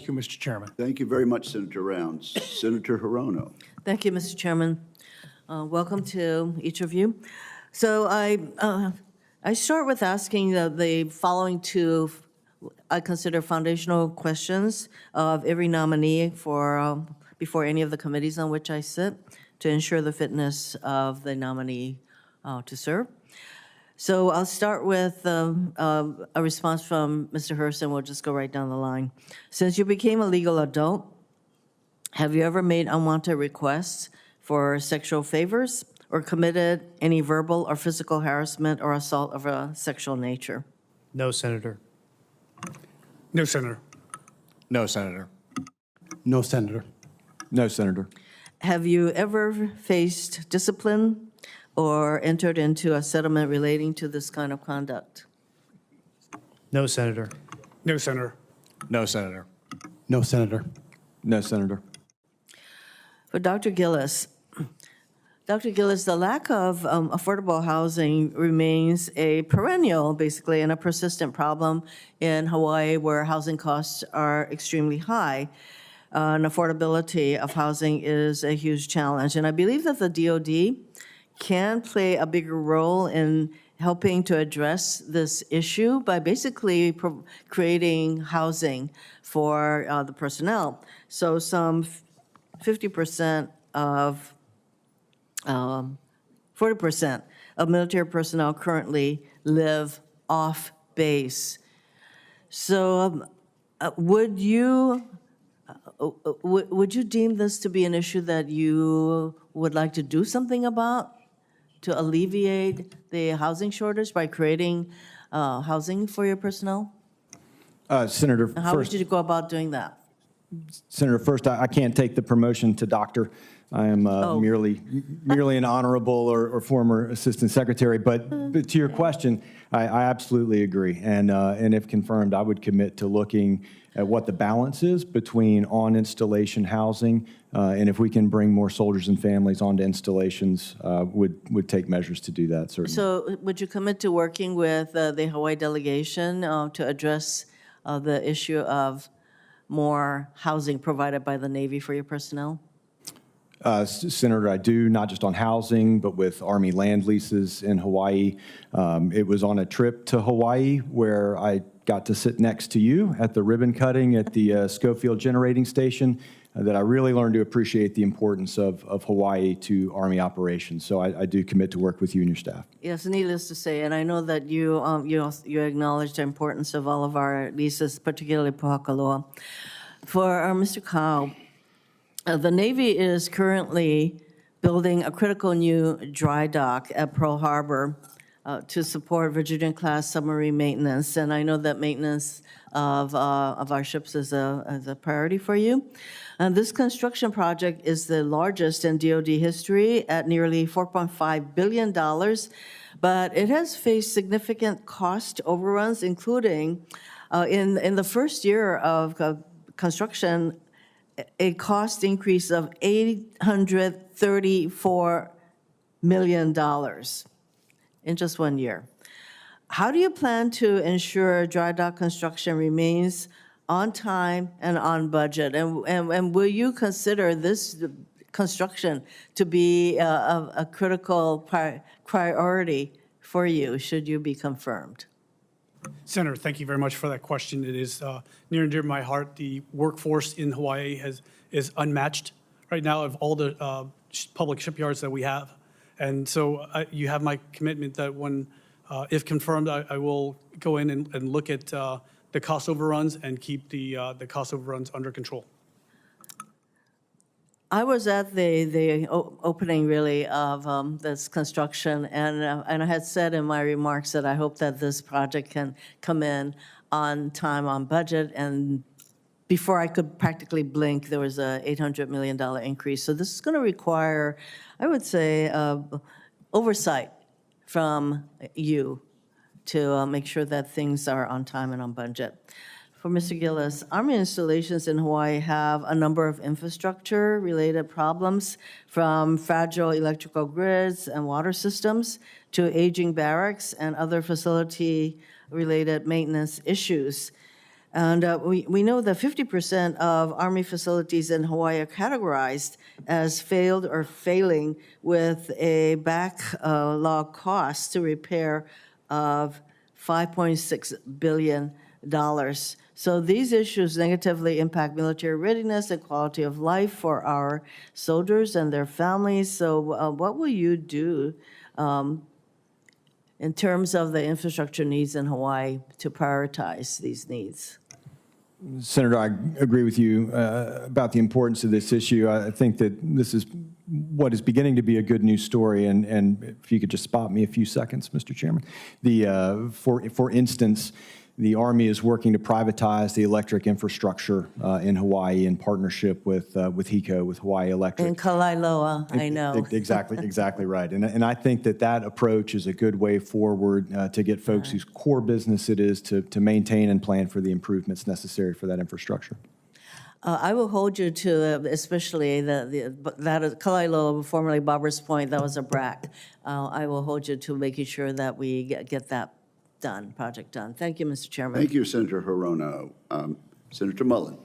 you, Mr. Chairman. Thank you very much, Senator Rounds. Senator Hirono. Thank you, Mr. Chairman. Welcome to each of you. So I start with asking the following two, I consider foundational questions of every nominee for before any of the committees on which I sit to ensure the fitness of the nominee to serve. So I'll start with a response from Mr. Hurst, and we'll just go right down the line. Since you became a legal adult, have you ever made unwanted requests for sexual favors or committed any verbal or physical harassment or assault of a sexual nature? No, Senator. No, Senator. No, Senator. No, Senator. No, Senator. Have you ever faced discipline or entered into a settlement relating to this kind of conduct? No, Senator. No, Senator. No, Senator. No, Senator. No, Senator. For Dr. Gillis, the lack of affordable housing remains a perennial, basically, and a persistent problem in Hawaii, where housing costs are extremely high. And affordability of housing is a huge challenge. And I believe that the DOD can play a bigger role in helping to address this issue by basically creating housing for the personnel. So some 50% of 40% of military personnel currently live off base. So would you deem this to be an issue that you would like to do something about to alleviate the housing shortage by creating housing for your personnel? Senator, And how first, would you go about doing that? Senator, first, I can't take the promotion to doctor. I am merely an honorable or former assistant secretary. But to your question, I absolutely agree. And if confirmed, I would commit to looking at what the balance is between on-installation housing, and if we can bring more soldiers and families onto installations, would take measures to do that, certainly. So would you commit to working with the Hawaii delegation to address the issue of more housing provided by the Navy for your personnel? Senator, I do, not just on housing, but with Army land leases in Hawaii. It was on a trip to Hawaii where I got to sit next to you at the ribbon cutting at the Schofield Generating Station that I really learned to appreciate the importance of Hawaii to Army operations. So I do commit to work with you and your staff. Yes, needless to say, and I know that you acknowledge the importance of all of our leases, particularly Pohakaloa. For Mr. Kyle, the Navy is currently building a critical new dry dock at Pearl Harbor to support Virginia-class submarine maintenance, and I know that maintenance of our ships is a priority for you. And this construction project is the largest in DoD history at nearly $4.5 billion, but it has faced significant cost overruns, including in the first year of construction, a cost increase of $834 million in just 1 year. How do you plan to ensure dry dock construction remains on time and on budget? And will you consider this construction to be a critical priority for you, should you be confirmed? Senator, thank you very much for that question. It is near and dear to my heart. The workforce in Hawaii is unmatched right now of all the public shipyards that we have. And so you have my commitment that when, if confirmed, I will go in and look at the cost overruns and keep the cost overruns under control. I was at the opening, really, of this construction, and I had said in my remarks that I hope that this project can come in on time, on budget, and before I could practically blink, there was a $800 million increase. So this is going to require, I would say, oversight from you to make sure that things are on time and on budget. For Mr. Gillis, Army installations in Hawaii have a number of infrastructure-related problems, from fragile electrical grids and water systems to aging barracks and other facility-related maintenance issues. And we know that 50% of Army facilities in Hawaii are categorized as failed or failing with a backlog cost to repair of $5.6 billion. So these issues negatively impact military readiness and quality of life for our soldiers and their families. So what will you do in terms of the infrastructure needs in Hawaii to prioritize these needs? Senator, I agree with you about the importance of this issue. I think that this is what is beginning to be a good news story, and if you could just spot me a few seconds, Mr. Chairman. For instance, the Army is working to privatize the electric infrastructure in Hawaii in partnership with HECO, with Hawaii Electric. In Kalailoa, I know. Exactly right. And I think that that approach is a good way forward to get folks whose core business it is to maintain and plan for the improvements necessary for that infrastructure. I will hold you to, especially that is Kalailoa, formerly Barbers Point, that was a BRAC. I will hold you to making sure that we get that project done. Thank you, Mr. Chairman. Thank you, Senator Hirono. Senator Mullen.